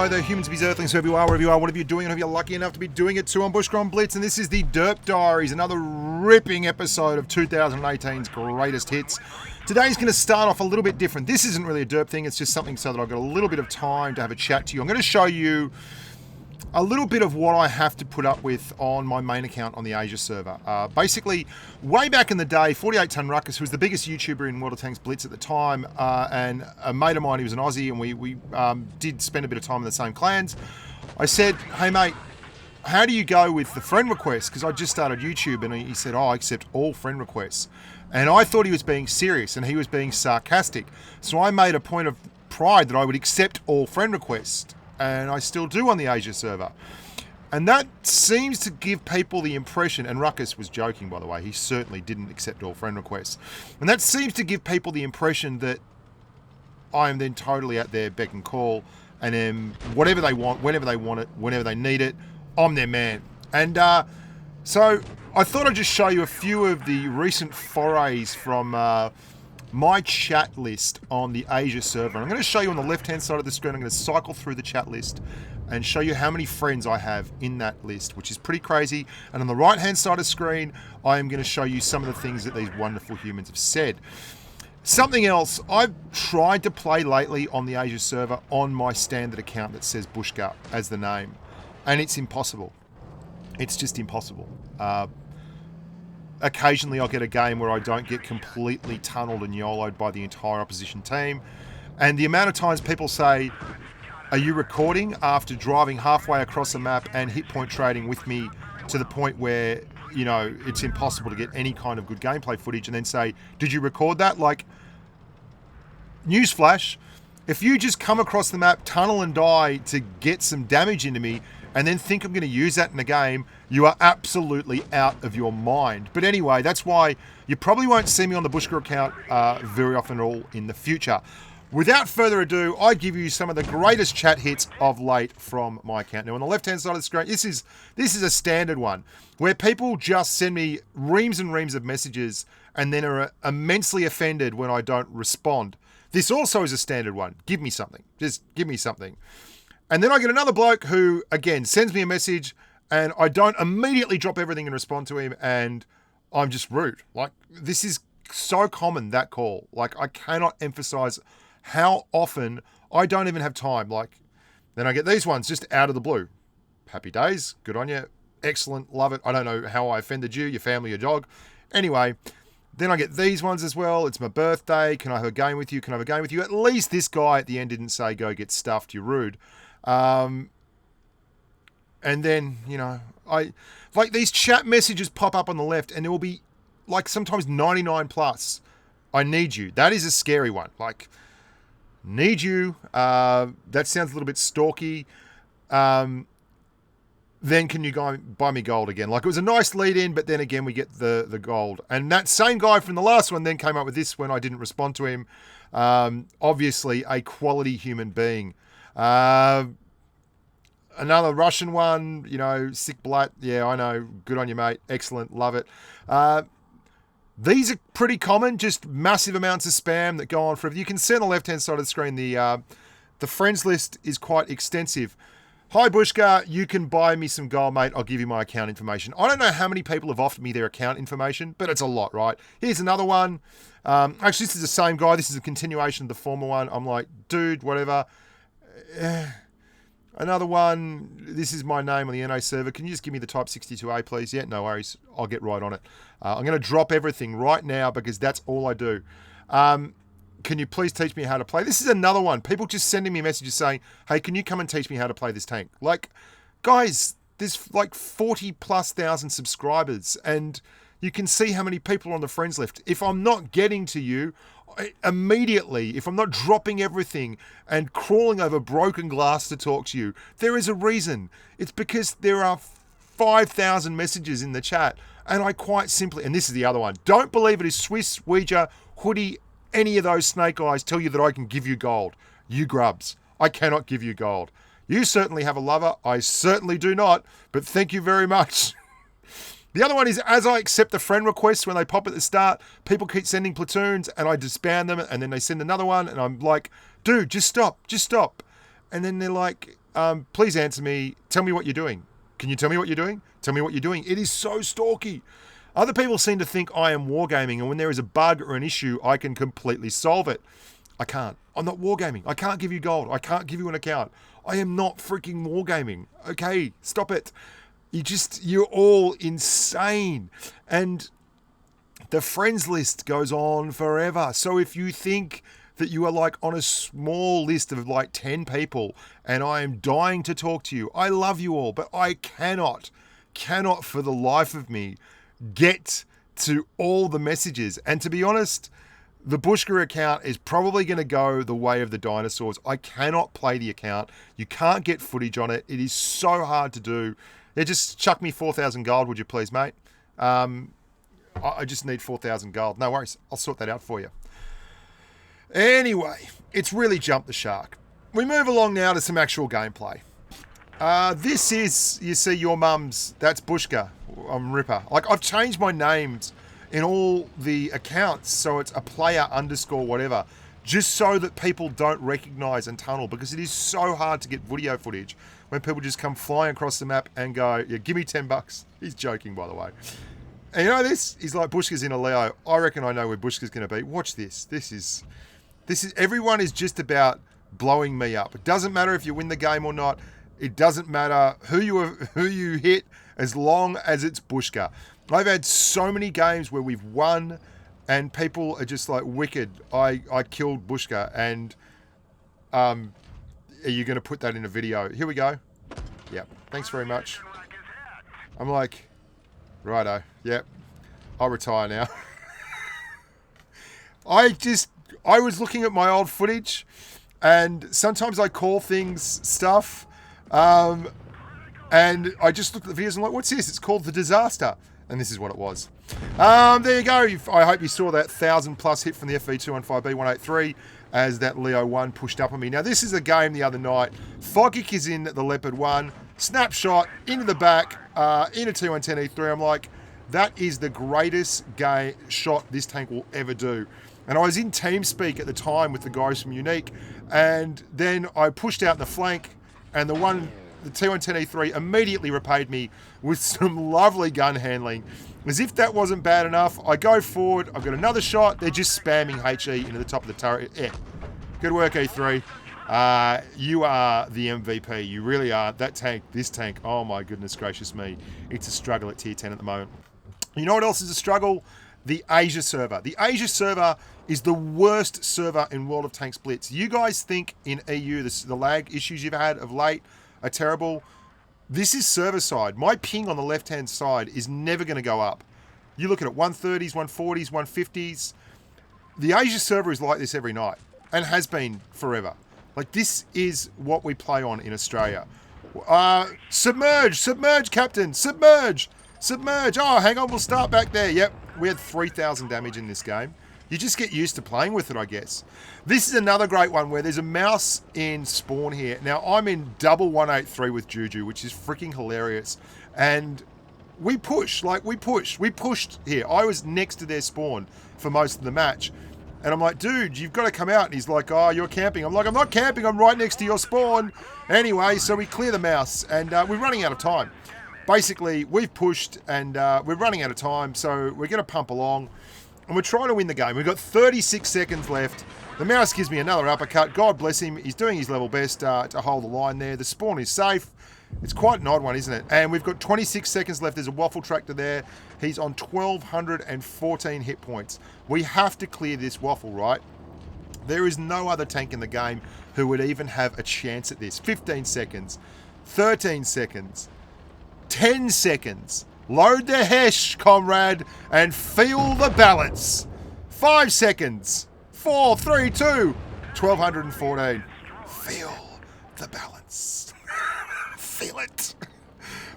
Hello there, humans, bees, earthlings, whoever you are, whatever you're doing, and if you're lucky enough to be doing it too on Bushka on Blitz, and this is the Derp Diaries, another ripping episode of 2018's greatest hits. Today's going to start off a little bit different. This isn't really a Derp thing, it's just something so that I've got a little bit of time to have a chat to you. I'm going to show you a little bit of what I have to put up with on my main account on the Asia server. Basically, way back in the day, 48 Ton Ruckus, who was the biggest YouTuber in World of Tanks Blitz at the time, and a mate of mine, he was an Aussie, and we did spend a bit of time in the same clans. I said, hey mate, how do you go with the friend requests? Because I just started YouTube, and he said, I accept all friend requests. And I thought he was being serious, and he was being sarcastic. So I made a point of pride that I would accept all friend requests. And I still do on the Asia server. And that seems to give people the impression, and Ruckus was joking, by the way, he certainly didn't accept all friend requests. And that seems to give people the impression that I am then totally at their beck and call, and am whatever they want it, whenever they need it, I'm their man. And so I thought I'd just show you a few of the recent forays from my chat list on the Asia server. And I'm going to show you on the left-hand side of the screen. I'm going to cycle through the chat list and show you how many friends I have in that list, which is pretty crazy. And on the right-hand side of the screen, I am going to show you some of the things that these wonderful humans have said. Something else, I've tried to play lately on the Asia server on my standard account that says Bushka as the name, and it's impossible. It's just impossible. Occasionally I'll get a game where I don't get completely tunneled and YOLO'd by the entire opposition team. And the amount of times people say, are you recording, after driving halfway across the map and hit point trading with me to the point where, you know, it's impossible to get any kind of good gameplay footage, and then say, did you record that? Like, newsflash, if you just come across the map, tunnel and die to get some damage into me, and then think I'm going to use that in the game, you are absolutely out of your mind. But anyway, that's why you probably won't see me on the Bushka account very often at all in the future. Without further ado, I give you some of the greatest chat hits of late from my account. Now, on the left-hand side of the screen, this is a standard one, where people just send me reams and reams of messages and then are immensely offended when I don't respond. This also is a standard one. Give me something. Just give me something. And then I get another bloke who, again, sends me a message and I don't immediately drop everything and respond to him, and I'm just rude. Like, this is so common, that call. Like, I cannot emphasize how often I don't even have time. Like, then I get these ones just out of the blue. Happy days. Good on you. Excellent. Love it. I don't know how I offended you, your family, your dog. Anyway, then I get these ones as well. It's my birthday. Can I have a game with you? Can I have a game with you? At least this guy at the end didn't say, go get stuffed, you're rude. And then, you know, I like these chat messages pop up on the left, and there will be like sometimes 99 plus. I need you. That is a scary one. Like, need you. That sounds a little bit stalky. Then can you go buy me gold again? Like, it was a nice lead in, but then again we get the gold. And that same guy from the last one then came up with this when I didn't respond to him. Obviously a quality human being. Another Russian one, you know, sick blat. Yeah, I know. Good on you, mate. Excellent. Love it. These are pretty common, just massive amounts of spam that go on forever. You can see on the left-hand side of the screen, the friends list is quite extensive. Hi, Bushka, you can buy me some gold, mate. I'll give you my account information. I don't know how many people have offered me their account information, but it's a lot, right? Here's another one. Actually, this is the same guy. This is a continuation of the former one. I'm like, dude, whatever. Another one. This is my name on the NA server. Can you just give me the type 62A, please? Yeah, no worries. I'll get right on it. I'm going to drop everything right now because that's all I do. Can you please teach me how to play? This is another one. People just sending me messages saying, hey, can you come and teach me how to play this tank? Like, guys, there's like 40,000+ subscribers, and you can see how many people are on the friends list. If I'm not getting to you immediately, if I'm not dropping everything and crawling over broken glass to talk to you, there is a reason. It's because there are 5,000 messages in the chat, and I quite simply, and this is the other one, don't believe it is Swiss, Ouija, Hoodie, any of those snake eyes tell you that I can give you gold. You grubs. I cannot give you gold. You certainly have a lover. I certainly do not, but thank you very much. The other one is, as I accept the friend requests when they pop at the start, people keep sending platoons and I disband them, and then they send another one and I'm like, dude, just stop. And then they're like, Please answer me. Tell me what you're doing. Can you tell me what you're doing? Tell me what you're doing. It is so stalky. Other people seem to think I am wargaming, and when there is a bug or an issue, I can completely solve it. I can't. I'm not wargaming. I can't give you gold. I can't give you an account. I am not freaking wargaming. Okay, stop it. You're all insane. And the friends list goes on forever. So if you think that you are like on a small list of like 10 people and I am dying to talk to you, I love you all, but I cannot for the life of me get to all the messages. And to be honest, the Bushka account is probably going to go the way of the dinosaurs. I cannot play the account. You can't get footage on it. It is so hard to do. Yeah, just chuck me 4,000 gold, would you please, mate? I just need 4,000 gold. No worries. I'll sort that out for you. Anyway, it's really jumped the shark. We move along now to some actual gameplay. This is, you see, your mum's. That's Bushka. I'm Ripper. Like, I've changed my names in all the accounts, so it's a player underscore whatever, just so that people don't recognize and tunnel, because it is so hard to get video footage when people just come flying across the map and go, yeah, give me $10. He's joking, by the way. And you know this? He's like, Bushka's in a Leo. I reckon I know where Bushka's going to be. Watch this. This is, everyone is just about blowing me up. It doesn't matter if you win the game or not. It doesn't matter who you hit, as long as it's Bushka. I've had so many games where we've won and people are just like, wicked, I killed Bushka, and are you going to put that in a video? Here we go. Yep. Thanks very much. I'm like, righto. Yep. I'll retire now. I was looking at my old footage, and sometimes I call things stuff, and I just looked at the videos and I'm like, what's this? It's called The Disaster. And this is what it was. There you go. I hope you saw that 1,000+ hit from the FV215B183 as that Leo 1 pushed up on me. Now, this is a game the other night. Fogic is in the Leopard 1. Snapshot into the back, into T110E3. I'm like, that is the greatest shot this tank will ever do. And I was in TeamSpeak at the time with the guys from Unique. And then I pushed out the flank, and the T110E3 immediately repaid me with some lovely gun handling. As if that wasn't bad enough, I go forward, I've got another shot, they're just spamming HE into the top of the turret. Yeah. Good work, E3. You are the MVP, you really are. This tank, oh my goodness gracious me. It's a struggle at tier 10 at the moment. You know what else is a struggle? The Asia server. The Asia server is the worst server in World of Tanks Blitz. You guys think in EU, the lag issues you've had of late are terrible. This is server side. My ping on the left-hand side is never going to go up. You look at it, 130s, 140s, 150s. The Asia server is like this every night and has been forever. Like, this is what we play on in Australia. Submerge, Captain, submerge. Oh, hang on, we'll start back there. Yep, we had 3,000 damage in this game. You just get used to playing with it, I guess. This is another great one where there's a mouse in spawn here. Now, I'm in double 183 with Juju, which is freaking hilarious. And we pushed here. I was next to their spawn for most of the match. And I'm like, dude, you've got to come out. And he's like, oh, you're camping. I'm like, I'm not camping. I'm right next to your spawn. Anyway, so we clear the mouse, and we're running out of time. Basically, we've pushed, and we're running out of time, so we're going to pump along. And we're trying to win the game. We've got 36 seconds left. The mouse gives me another uppercut. God bless him. He's doing his level best to hold the line there. The spawn is safe. It's quite an odd one, isn't it? And we've got 26 seconds left. There's a waffle tractor there. He's on 1,214 hit points. We have to clear this waffle, right? There is no other tank in the game who would even have a chance at this. 15 seconds. 13 seconds. 10 seconds. Load the hesh, comrade, and feel the balance. 5 seconds. 4, 3, 2, 1,214. Feel the balance. Feel it.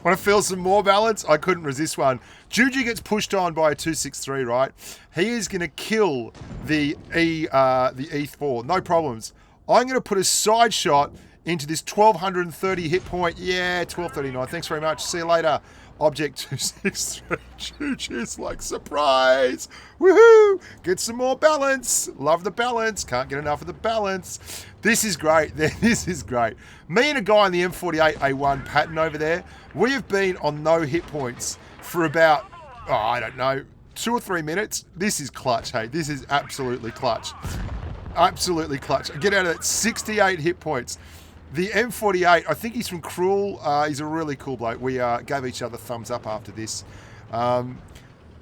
Want to feel some more balance? I couldn't resist one. Juju gets pushed on by a 263, right? He is going to kill the E4. No problems. I'm going to put a side shot into this 1230 hit point. Yeah, 1239. Thanks very much. See you later. Object 263. Juju's like, surprise. Woohoo. Get some more balance. Love the balance. Can't get enough of the balance. This is great. This is great. Me and a guy in the M48A1 pattern over there, we have been on no hit points for about, I don't know, 2 or 3 minutes. This is clutch, hey. This is absolutely clutch. Absolutely clutch. Get out of that 68 hit points. The M48, I think he's from Cruel. He's a really cool bloke. We gave each other thumbs up after this.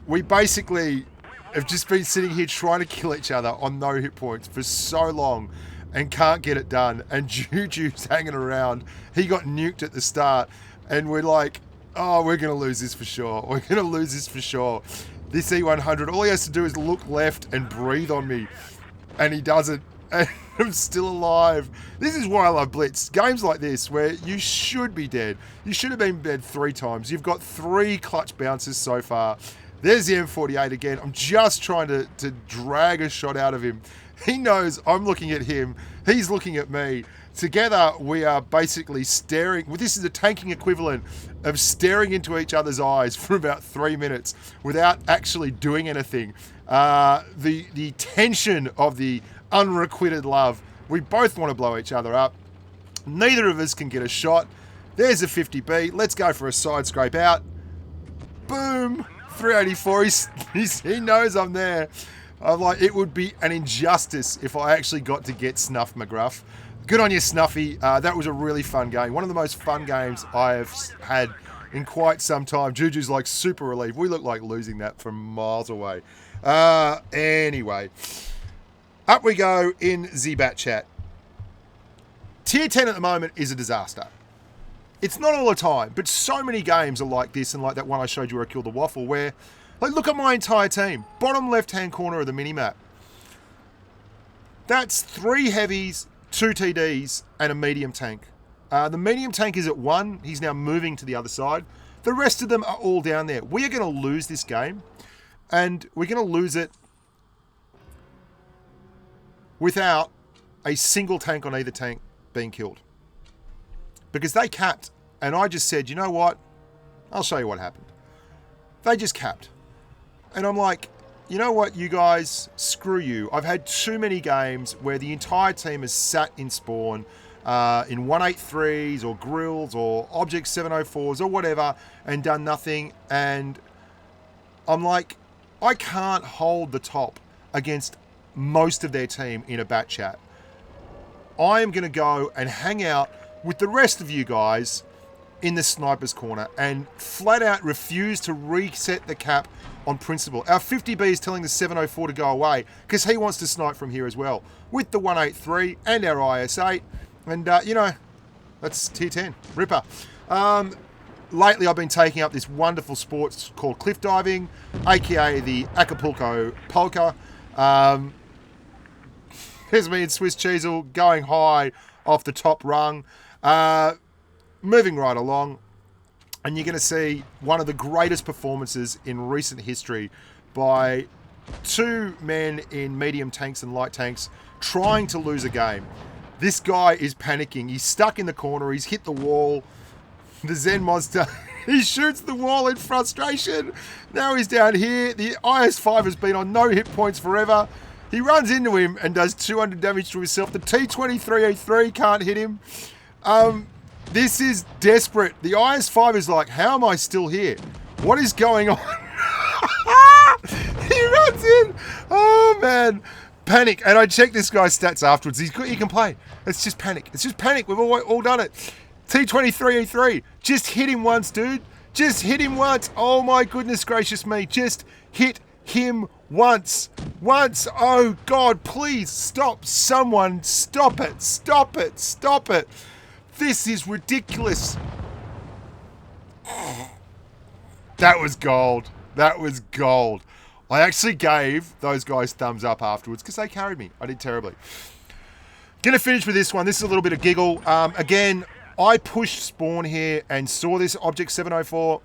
We basically have just been sitting here trying to kill each other on no hit points for so long and can't get it done. And Juju's hanging around. He got nuked at the start. And we're like, oh, we're going to lose this for sure. We're going to lose this for sure. This E100, all he has to do is look left and breathe on me. And he doesn't. And I'm still alive. This is why I love Blitz. Games like this where you should be dead. You should have been dead 3 times. You've got 3 clutch bounces so far. There's the M48 again. I'm just trying to drag a shot out of him. He knows I'm looking at him. He's looking at me. Together, we are basically staring. Well, this is a tanking equivalent of staring into each other's eyes for about 3 minutes without actually doing anything. The tension of the unrequited love. We both want to blow each other up. Neither of us can get a shot. There's a 50B. Let's go for a side scrape out. Boom. 384. He knows I'm there. I'm like, it would be an injustice if I actually got to get Snuff McGruff. Good on you, Snuffy. That was a really fun game. One of the most fun games I have had in quite some time. Juju's like super relieved. We look like losing that from miles away. Anyway. Up we go in the bat chat. Tier 10 at the moment is a disaster. It's not all the time, but so many games are like this and like that one I showed you where I killed the waffle where, like, look at my entire team. Bottom left-hand corner of the mini-map. That's 3 heavies, 2 TDs, and a medium tank. The medium tank is at 1. He's now moving to the other side. The rest of them are all down there. We are going to lose this game, and we're going to lose it without a single tank on either tank being killed. Because they capped, and I just said, you know what? I'll show you what happened. They just capped. And I'm like, you know what, you guys, screw you. I've had too many games where the entire team has sat in spawn in 183s or grills or object 704s or whatever and done nothing. And I'm like, I can't hold the top against most of their team in a bat chat. I am going to go and hang out with the rest of you guys in the sniper's corner and flat out refuse to reset the cap on principle. Our 50B is telling the 704 to go away because he wants to snipe from here as well with the 183 and our IS8. And, you know, that's tier 10. Ripper. Lately, I've been taking up this wonderful sport called cliff diving, aka the Acapulco Polka. Here's me and Swiss Cheezel going high off the top rung. Moving right along. And you're going to see one of the greatest performances in recent history by 2 men in medium tanks and light tanks trying to lose a game. This guy is panicking. He's stuck in the corner. He's hit the wall. The Zen monster, he shoots the wall in frustration. Now he's down here. The IS-5 has been on no hit points forever. He runs into him and does 200 damage to himself. The T-23A3 can't hit him. This is desperate. The IS-5 is like, how am I still here? What is going on? He runs in. Oh, man. Panic. And I checked this guy's stats afterwards. He can play. It's just panic. It's just panic. We've all done it. T-23A3. Just hit him once, dude. Just hit him once. Oh, my goodness gracious me. Just hit him once. Once. Oh, God, please stop. Someone stop it. Stop it. Stop it. This is ridiculous. That was gold. That was gold. I actually gave those guys thumbs up afterwards because they carried me. I did terribly. Gonna finish with this one. This is a little bit of giggle. Again, I pushed spawn here and saw this Object 704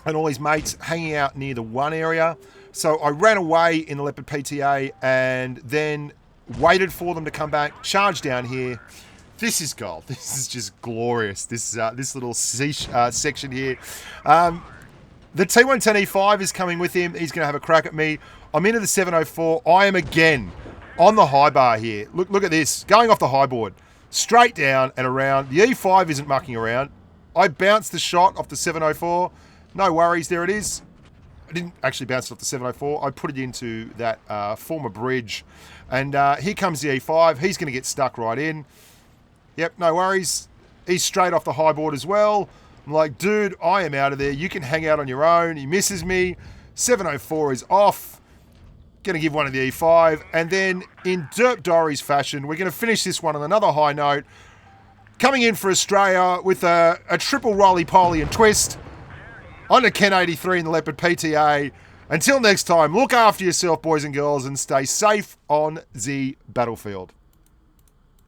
and all his mates hanging out near the 1 area. So I ran away in the Leopard PTA and then waited for them to come back, charged down here, This is gold. This is just glorious. This little section here. The T110E5 is coming with him. He's going to have a crack at me. I'm into the 704. I am again on the high bar here. Look at this. Going off the high board. Straight down and around. The E5 isn't mucking around. I bounced the shot off the 704. No worries. There it is. I didn't actually bounce it off the 704. I put it into that former bridge. And here comes the E5. He's going to get stuck right in. Yep, no worries. He's straight off the high board as well. I'm like, dude, I am out of there. You can hang out on your own. He misses me. 704 is off. Going to give one of the E5. And then in Derp Diaries fashion, we're going to finish this one on another high note. Coming in for Australia with a triple roly-poly and twist. On to Ken 83 in the Leopard PTA. Until next time, look after yourself, boys and girls, and stay safe on the battlefield.